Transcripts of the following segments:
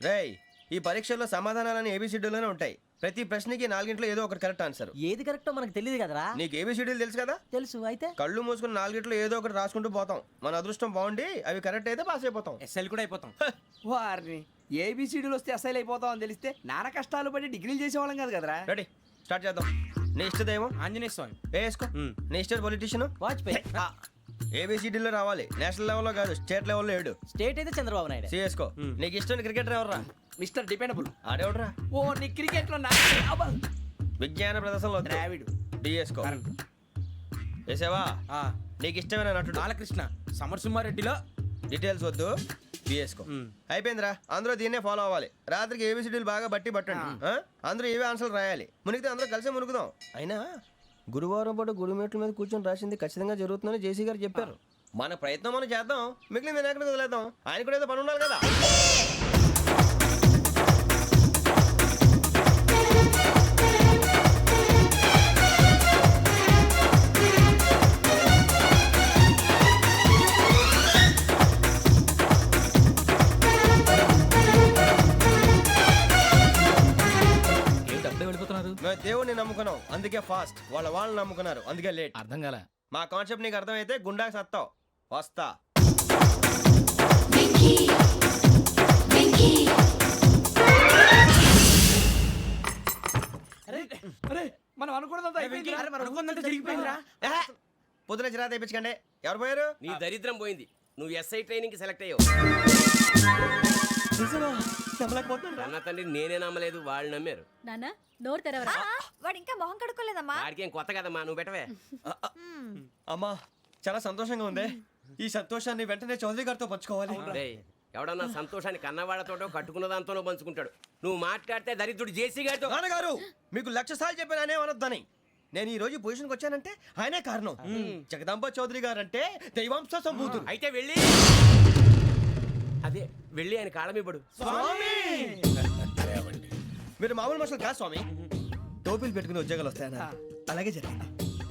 రేయ్, ఈ పరీక్షల్లో సమాధానాలని ఏబిసిడ్యూల్లోనే ఉంటాయి. ప్రతి ప్రశ్నకి 4 ఏదో ఒకటి కరెక్ట్ ఆన్సర్. ఏది కరెక్టో మనకు తెలియదు కదరా. నీకు ఏబిసిడ్యూల్ తెలుసు కదా? తెలుసు. అయితే కళ్ళు మూసుకుని 4 ఏదో ఒకటి రాసుకుంటూ పోతాం. మన అదృష్టం బాగుండి అవి కరెక్ట్ అయితే పాస్ అయిపోతాం. ఎస్ఎల్ కూడా అయిపోతాం. వారిని ఏబిసిడీలు వస్తే అసైల్ అయిపోతాం అని తెలిస్తే నాన్న కష్టాలు పడి డిగ్రీలు చేసేవాళ్ళం కాదు కదరా. రెడీ, స్టార్ట్ చేద్దాం. నీ ఇష్టదేమో ఆంజనేయ స్వామి. వేసుకో. నీ ఇష్ట పొలిటీషియన్ వాజ్పేయి. ఏబిసిడీలో రావాలి. నేషనల్ లెవెల్లో కాదు, స్టేట్ లెవెల్లో 7. స్టేట్ అయితే చంద్రబాబు నాయుడు. సిఎస్కో. నీకు ఇష్టం క్రికెటర్ ఎవర్రా? Mister dependable. ఆడేవడరా? ఓ నీ క్రికెట్ లో విజ్ఞాన ప్రదర్శనలో ద్రావిడు. డిఎస్కో. వేసావా? నీకు ఇష్టమైన నటుడు? బాలకృష్ణ. సమర్ సుమారెడ్డిలో డీటెయిల్స్ వద్దు, బిఎస్కో. అయిపోయిందిరా. అందరూ దీన్నే ఫాలో అవ్వాలి. రాత్రికి ఏబిసిడీలు బాగా బట్టి పట్టండి. అందరూ ఏవే ఆన్సర్లు రాయాలి. మునిగితే అందరూ కలిసి మునుగుదాం. అయినా గురువారం పాటు గురుమేట్ల మీద కూర్చొని రాసింది ఖచ్చితంగా జరుగుతుందని జేసీ గారు చెప్పారు. మన ప్రయత్నం మనం చేద్దాం, మిగిలింది నేను ఎక్కడికి వదిలేద్దాం. ఆయన కూడా ఏదో పని ఉండాలి కదా. మేము దేవుడిని నమ్ముకున్నాం, అందుకే ఫాస్ట్. వాళ్ళు నమ్ముకున్నారు, అందుకే లేట్. అర్థం కాల. మా కాన్సెప్ట్ నీకు అర్థమైతే గుండాకి సత్తావు. వస్తా. మనం అనుకున్నదంతా జరిగిపోయిందిరా. పొద్దున చిరా తెప్పించకండి. ఎవరు పోయారు? నీ దరిద్రం పోయింది. నువ్వు ఎస్ఐ ట్రైనింగ్ సెలెక్ట్ అయ్యావు. అన్న తండ్రి నేనే నమ్మలేదు, వాళ్ళు నమ్మారు. నాన్న నోరు తెరవరా. వాడు ఇంకా మొహం కడుక్కోలేదమ్మా. వాడికి ఏం కొత్త కదమ్మా, నువ్వు పెట్టవే. అమ్మా చాలా సంతోషంగా ఉంది. ఈ సంతోషాన్ని వెంటనే చౌదరి గారితో పంచుకోవాలి. డేయ్, ఎవడన్నా సంతోషాన్ని కన్నవాళ్లతోటో కట్టుకున్న దాంతోనో పంచుకుంటాడు. నువ్వు మాట్లాడితే దరిద్రుడు జేసీ గారితో. నాన్నగారు మీకు 1,00,000 సార్లు చెప్పానే అనొద్దని. నేను ఈ రోజు పొజిషన్కి వచ్చానంటే ఆయనే కారణం. జగదాంబ చౌదరి గారు అంటే దైవాంశ సంభూతుడు. అయితే వెళ్ళి అదే వెళ్ళి ఆయన కాళ్ళమివ్వడు. మీరు మామూలు మనుషులు కాదు స్వామి. టోపీలు పెట్టుకుని ఉద్యోగాలు వస్తాయన్నారు, అలాగే జరిగింది.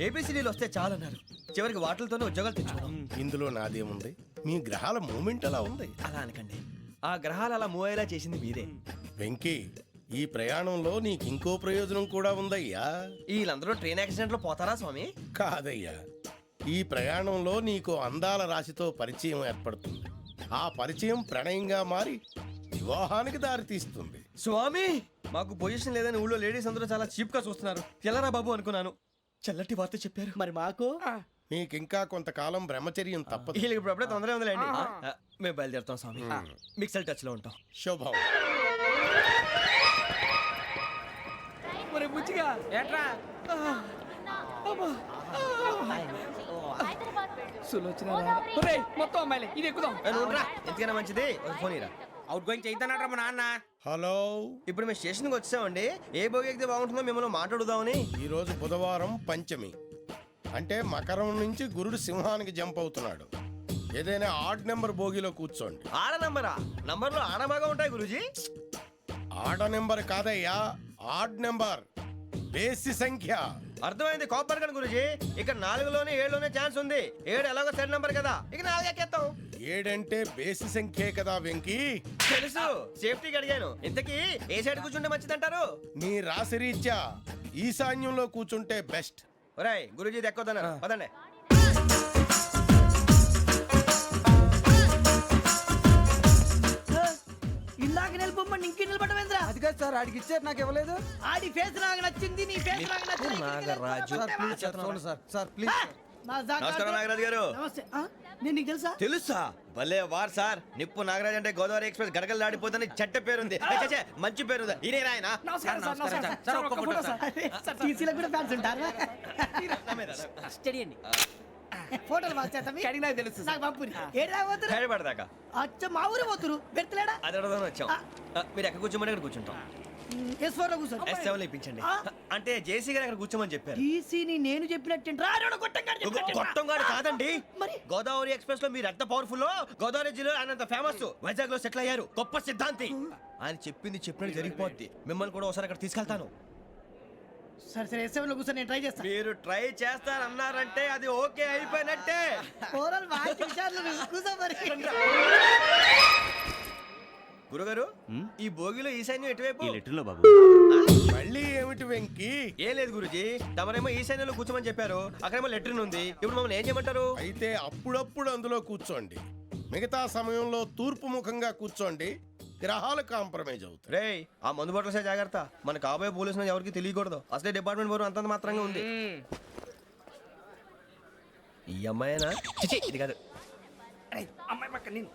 ఏబిసిడీలు వస్తే చాలన్నారు, చివరికి వాటిలతోనే ఉద్యోగాలు తెచ్చుకున్నాం. ఇందులో నాదేముంది? మీ గ్రహాల మూమెంట్ అలా ఉంది. అలా అనకండి, ఆ గ్రహాలు అలా మూవ్ అయ్యేలా చేసింది మీరే. వెంకీ, ఈ ప్రయాణంలో నీకు ఇంకో ప్రయోజనం కూడా ఉందయ్యా. వీళ్ళందరూ ట్రైన్ యాక్సిడెంట్ లో పోతారా స్వామి? కాదయ్యా, ఈ ప్రయాణంలో నీకు అందాల రాశితో పరిచయం ఏర్పడుతుంది. ఆ పరిచయం ప్రణయంగా మారి వివాహానికి దారితీస్తుంది. స్వామి మాకు పొజిషన్ లేదని ఊళ్ళో లేడీస్ అందరూ చాలా చీప్ గా చూస్తున్నారు. ఎలారా బాబు అనుకున్నాను. చల్లటి వార్త చెప్పారు. మరి మాకు నీకింకా కొంతకాలం బ్రహ్మచర్యం తప్పదు. వీళ్ళకి ఇప్పుడు అప్పుడే తొందరగా ఉందిలేండి. మేము బయలుదేరుతాం స్వామి. మిక్సల్ టచ్ లో ఉంటాం. శుభం. మరి బుచ్చిగా ఏట్రా సులోచన మొత్తం అమ్మాయిలే, ఇది ఎక్కుదాం. ఎందుకైనా మంచిది ఒక ఫోన్ ఇరా. అవుట్ గోయింగ్ చేద్దానట్రా మా నాన్న. హలో, ఇప్పుడు మేము స్టేషన్కి వచ్చామండి. ఏ బోగి ఎక్కితే బాగుంటుందో మిమ్మల్ని మాట్లాడుదామని. ఈరోజు బుధవారం పంచమి, అంటే మకరం నుంచి గురుడు సింహానికి జంప్ అవుతున్నాడు. ఏదైనా ఆడ్ నెంబర్ బోగిలో కూర్చోండి. ఆడ నంబరా? నంబర్లో ఆడ బాగా ఉంటాయి గురూజీ. ఆడ నెంబర్ కాదయ్యా, ఆడ్ నెంబర్, బేసి సంఖ్య. అర్థమైంది. కాపర్ కానీ గురూజీ, ఇక్కడ 4లోనే 7లోనే ఛాన్స్ ఉంది. 7 ఎలాగో సెడ్ నంబర్ కదా, ఇక 4 ఎక్కేస్తాం. 7 అంటే బేసి సంఖ్యే కదా వెంకీ. తెలుసు, సేఫ్టీకి అడిగాను. ఇంతకీ ఏ సైడ్ కూర్చుంటే మంచిదంటారు? నీ రాశి రీత్యా ఈశాన్యంలో కూర్చుంటే బెస్ట్. ఒరేయ్ గురూజీ దెక్కొద్దన్నారు, పదండి. ఇలాగ నిలబొమ్మని ఇంకే నిలబడమేంద్రా. అది కాదు సార్, ఆడికి ఇచ్చారు, నాకు ఇవ్వలేదు. ఆడి ఫేస్ నాకు నచ్చింది, నీ ఫేస్ నాకు నచ్చింది. నాగరాజు. Sir please. నమస్కారం నాగరాజు గారు. నమస్తే. నేను నీకు తెలుసా? తెలుసా? భలే వార్ సార్. నిప్పు నాగరాజ్ అంటే గోదావరి ఎక్స్ప్రెస్ గడగలు దాడిపోతుంది చెట్ట పేరుంది. మంచి పేరుంది. ఇదే ఆయన. టీసీలో కూడా ఫ్యాన్స్ ఉంటారా? స్టడీ అండి. ఫోటోలు అడిగినా తెలుసు. నాకు పంపుని. ఏడా పోతురు? హైదరాబాద్. అచ్చ మా ఊరు పోతురు. పెడతలేడా? అది అడగదామని వచ్చాం. మీరు ఎక్కడ కూర్చోమని అక్కడ కూర్చుంటాం. S4 లో కూర్చోండి. S7 ఇప్పించండి. అంటే జేసీ గారు అక్కడ కూర్చోమని చెప్పారు. టీసీని నేను చెప్పినట్టు గొట్టంగాడు కాదండి. మరి గోదావరి ఎక్స్ప్రెస్ లో మీరు ఎంత పవర్ఫుల్, గోదావరి జిల్లా ఆయన ఫేమస్. వైజాగ్ లో సెటిల్ అయ్యారు. గొప్ప సిద్ధాంతి. ఆయన చెప్పింది చెప్పినట్టు జరిగిపోద్ది. మిమ్మల్ని కూడా ఒకసారి అక్కడ తీసుకెళ్తాను. సరే సరే, S7 లో కూర్చొని నేను ట్రై చేస్తాను. మీరు ట్రై చేస్తారన్నారంటే అది ఓకే అయిపోయినట్టే. కూసో మరి. గురుగారు ఈ భోగిలో ఈశాన్యం ఎటువైపు లెటర్లో బాబు మళ్ళీ ఏమిటి వెంకీ? ఏం లేదు గురుజీ, తమరేమో ఈశాన్యంలో కూర్చోమని చెప్పారు, అక్కడేమో లెటర్ ఉంది. ఇప్పుడు మమ్మల్ని ఏం చేయమంటారు? అయితే అప్పుడప్పుడు అందులో కూర్చోండి, మిగతా సమయంలో తూర్పు ముఖంగా కూర్చోండి. గ్రహాలు కాంప్రమైజ్ అవుతాయి. రేయ్, ఆ మందు బట్టలసే జాగ్రత్త. మన కాబోయే పోలీసులు ఎవరికి తెలియకూడదు. అసలే డిపార్ట్మెంట్ బోరు అంతంత మాత్రంగా ఉంది. ఈ అమ్మాయినా? చిచి, ఇది కాదు. అమ్మాయి పక్క నేను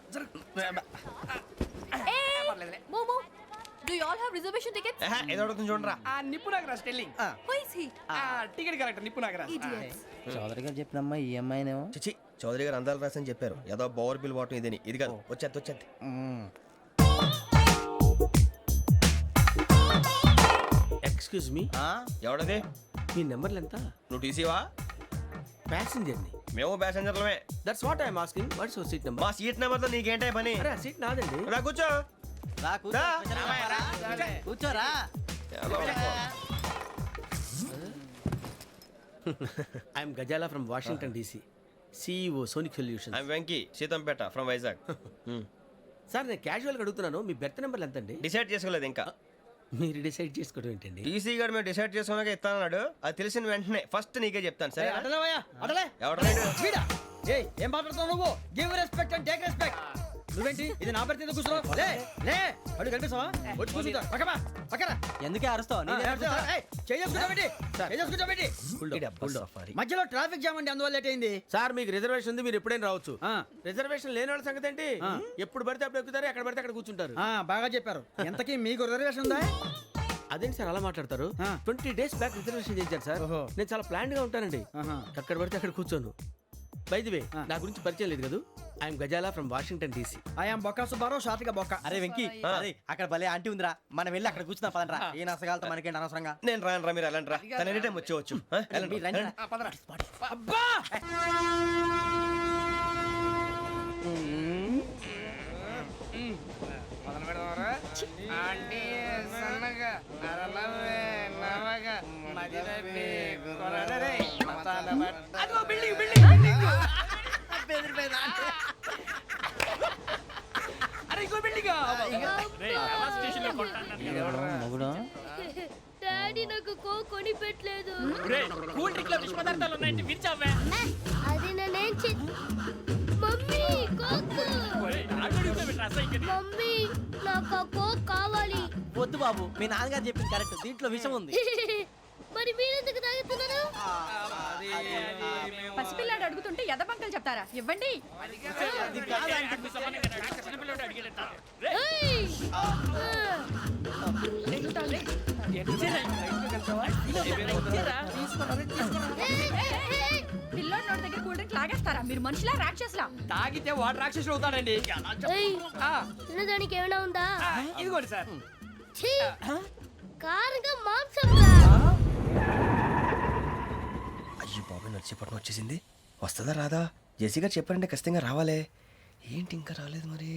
మోమో do you all have reservation tickets? ఏహే, ఏదో అడుగుతుంది చూడరా. నిప్పు Nagaraj telling who is he? Ticket collector నిప్పు నాగరాజ్. ఇడియట్స్. చౌదరి గారు చెప్పినమ్మా ఈ అమ్మాయినేమో. చిచి, చౌదరి గారు అందాలు రాసని చెప్పారు. ఏదో బోర్ బిల్ వాటం ఇదని. ఇది కాదు, వచ్చేది వచ్చేది. Excuse me, ఎవడది? మీ నెంబర్లు ఎంత? నువ్వు టీసీవా? ప్యాసింజర్ ని. మేము ప్యాసెంజర్లమే. That's what I'm asking. What's your seat number? మా సీట్ నెంబర్తో నీకేంటే పని? అరే ఆ సీట్ నాదండి. రా కూర్చో. రా. కూర్చోరా. I'm Gazala from Washington DC, CEO Sonic solution. I'm Venky, Seethampeta from Vizag. Sir నేను క్యాజువల్గా అడుగుతున్నాను, మీ బెర్త్ నెంబర్లు ఎంత అండి? డిసైడ్ చేసుకోలేదు ఇంకా. మీరు డిసైడ్ చేసుకోవడం ఏంటండి? టీసీ గారు మేము డిసైడ్ చేసుకున్నాక ఇస్తానన్నాడు. అది తెలిసిన వెంటనే ఫస్ట్ నీకే చెప్తాను. సరే అడలే ఎవడలేడు? వీడా? ఏయ్, ఏం మాట్లాడుతున్నావు నువ్వు? Give respect and take respect. నువ్వేంటి ఇది నా పరిస్థితి కూర్చున్నావు? లే లే, అడుగు కనిపిస్తావా? వచ్చి కూర్చుంటా. పక్కమా పక్కన. ఎందుకే అరుస్తావు? మధ్యలో ట్రాఫిక్ జామ్ అండి, అందువల్ల లేట్ అయింది. సార్ మీకు రిజర్వేషన్ ఉంది, మీరు ఎప్పుడైనా రావచ్చు. రిజర్వేషన్ లేని వాళ్ళ సంగతి ఏంటి? ఎప్పుడు పడితే అప్పుడు ఎక్కుతారు, ఎక్కడ పడితే అక్కడ కూర్చుంటారు. బాగా చెప్పారు. ఎంతకీ మీకు రిజర్వేషన్ ఉందా? అదేంటి సార్ అలా మాట్లాడతారు? 20 days బ్యాక్ రిజర్వేషన్ చేశారు సార్. ఓహో. నేను చాలా ప్లాన్డ్ గా ఉంటానండి. ఎక్కడ పడితే అక్కడ కూర్చోను. బై ది వే, నా గురించి పరిచయం లేదు కదా. I'm Gazala from Washington DC. I'm Bokka Subbarao, షార్ట్గా బొక్క. అరే వెంకీ, అరే అక్కడ భలే ఆంటీ ఉందిరా, మనం వెళ్ళి అక్కడ కూర్చున్నా పదనరా. ఏ నసగాలతో మనకేంటి అనవసరంగా. నేను రాను రా, మీరు వెళ్ళండి రా. తన ఎనీ టైం వచ్చేవచ్చు. వెళ్ళండి, రండి. వెళ్ళండి. అబ్బా! మొగుడు డాడీ నాకు కొని పెట్టలేదు. కూల్ డ్రింక్ లో విష పదార్థాలు ఉన్నాయంటే విరిచావే. అది నేనేం మమ్మీ కోక్. మమ్మీ నాకు కోక్ కావాలి. వద్దు బాబు, మీ నాన్నగారు చెప్పింది కరెక్ట్, దీంట్లో విషయం ఉంది. మరి మీరెందుకు తాగుతున్నారు? పసిపిల్లాడు అడుగుతుంటే ఎదబంకలు చెప్తారా? ఇవ్వండి. ఏయ్! పిల్లోడి నోటి దగ్గర కూల్ డ్రింక్ లాగేస్తారా? మీరు మనుషులా రాక్షసులా? తాగితే వాడు రాక్షసుడు అవుతాడండి. ఏయ్! తినడానికి ఏమైనా ఉందా? ఇదిగోండి సార్. ఛీ! కారంగా మాంసం రా. అయ్యో బాబాయ్, నడిచేపట్నం వచ్చేసింది. వస్తుందా రాదా? జెసీ గారు చెప్పారంటే ఖచ్చితంగా రావాలే. ఏంటి ఇంకా రాలేదు మరి?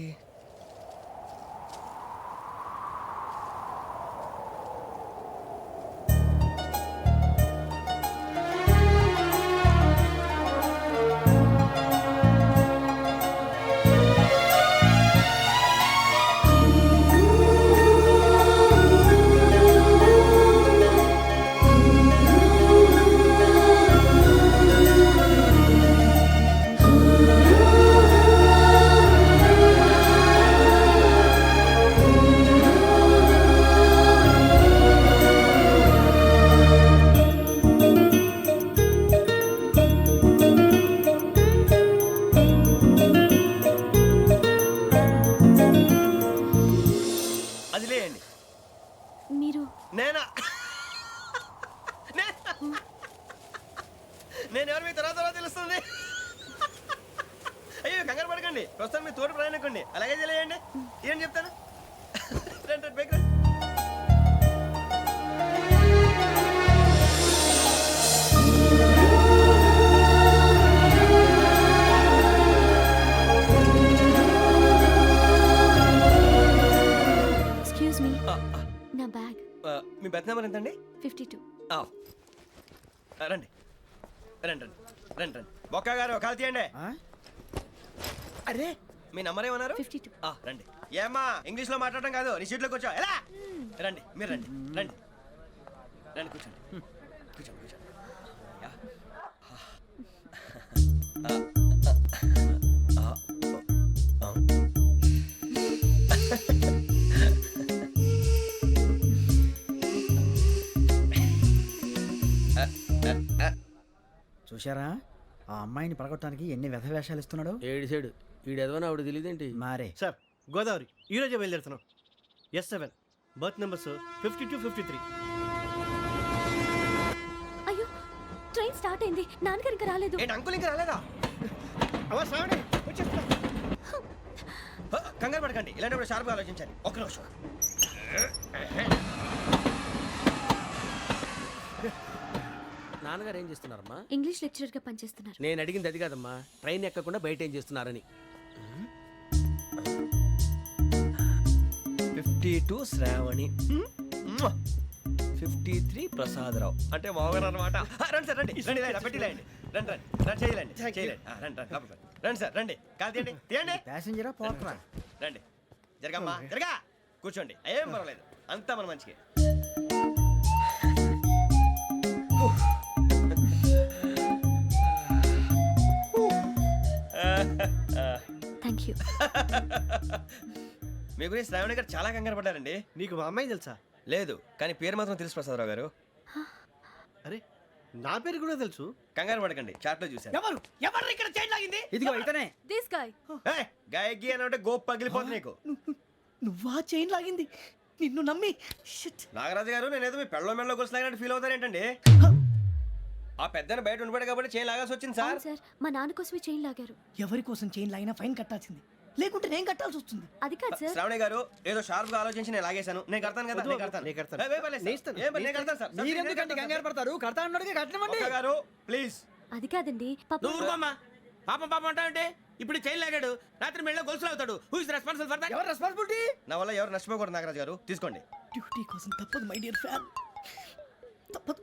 అది లేయండి. మీరు నేనా? నేను ఎవరు మీ తర్వాత తెలుస్తుంది. అయ్యో కంగారు పడకండి, ప్రస్తుతం మీ తోటి ప్రయాణకండి. అలాగే తెలియండి. ఏం చెప్తాను. రండి బైక్ రండి. ఎక్స్క్యూజ్ మీ, నా బ్యాగ్. మీ బెత్ నెంబర్ ఎంతండి? 52. రండి రండి రండి రండి రండి. బొక్క గారు కాల్ తీయండి. అరే, మీ నంబర్ ఏమన్నారు? 52. రండి. ఏమ్మా ఇంగ్లీష్ లో మాట్లాడడం కాదు నీ సీట్లో కూర్చో ఎలా రండి మీరు రండి రండి రండి కూర్చోండి కూర్చోండి కూర్చోండి యా. చూశారా ఆ అమ్మాయిని పడగొట్టడానికి ఎన్ని వ్యధ వేషాలు ఇస్తున్నాడు. ఏడు సైడు ఈడు ఎదవని ఆవిడ తెలియదేంటి. మారే సార్ గోదావరి ఈ రోజే బయలుదేరుతున్నాం. S7 berth numbers 52, 53. అయ్యో ట్రైన్ స్టార్ట్ అయింది, నాన్నగారు ఇంకా రాలేదు. ఏంటి అంకుల్ ఇంకా రాలేదా కంగారు పడకండి ఇలాంటప్పుడు షార్ప్గా ఆలోచించాలి ఒక్క నిమిషం నాన్నగారు ఏం చేస్తున్నారమ్మా? ఇంగ్లీష్ లెక్చరర్ గా పనిచేస్తున్నారు. నేను అడిగింది అది కాదమ్మా, ట్రైన్ ఎక్కకుండా బయట ఏం చేస్తున్నారని. 52 శ్రావణి 53 ప్రసాదరావు అంటే మామగారు అనమాట. రండి సార్ రండి రండి రండి పెట్టి రండి రండి రండి రండి చేయలేండి చేయలేండి రండి రండి లోపలికి రండి. రండి సార్ రండి కాదు తీయండి తీయండి ప్యాసింజరా పోట్రా. రండి జరగమ్మా జరగా కూర్చోండి ఏం పర్వాలేదు అంతా మన మంచికి. Thank you. మీ గురించి శ్రావణి గారు చాలా కంగారు పడ్డారండి. నీకు మా అమ్మాయి తెలుసా? లేదు కానీ పేరు మాత్రం తెలుసు ప్రసాదరావు గారు. అరే నా పేరు కూడా తెలుసు. కంగారు పడకండి చాట్లో చూశాను. ఎవరు ఎవరు ఇక్కడ చైన్ లాగింది? ఇదిగో ఇతనే. This guy. గాయకి అని అంటే గోప్ పగిలిపోతుంది నీకు. నువ్వా చైన్ లాగింది? నిన్ను నమ్మి షిట్. నాగరాజు గారు నేనేదో మీ పెళ్ళ మెళ్ళలో గురిసిలాగినట్టు ఫీల్ అవుతారేంటండి? ఆ పెద్దని బయట ఉండిపోయాడు కాబట్టి చైన్ లాగాల్సి వచ్చింది సార్. అవును సార్, మా నాన్న కోసమే చైన్ లాగారు. ఎవరి కోసం చైన్ లాగినా ఫైన్ కట్టాల్సింది, లేకుంటే నేను కట్టాల్సి వస్తుంది. అది కాదు సార్. శ్రావణి గారు ఏదో షార్ప్ గా ఆలోచించి నేను లాగేశాను. నేను కడతాను కదా నేను కడతాను. నేను కడతాను. ఏ, ఏ, పర్లేదు సార్. నేను ఇస్తాను. ఏ, పర్లేదు, నేను కడతాను సార్. మీరెందుకంటే కంగారు పడతారు? కడతా అన్నాడుగా కట్టమండి. ఒక్క గారు ప్లీజ్. అది కాదండి పాప. నువ్వు ఊరుకోమ్మా. పాపం పాపం అంటావంటే ఇప్పుడు చైన్ లాగాడు, రాత్రి మెళ్ళ గొలుసులు అవుతాడు. Who is responsible for that? ఎవరు రెస్పాన్సిబిలిటీ? నా వల్ల ఎవరు నష్టపోకూడదు నాగరాజు గారు తీసుకోండి. డ్యూటీ కోసం తప్పదు మై డియర్ ఫ్యాన్, తప్పదు.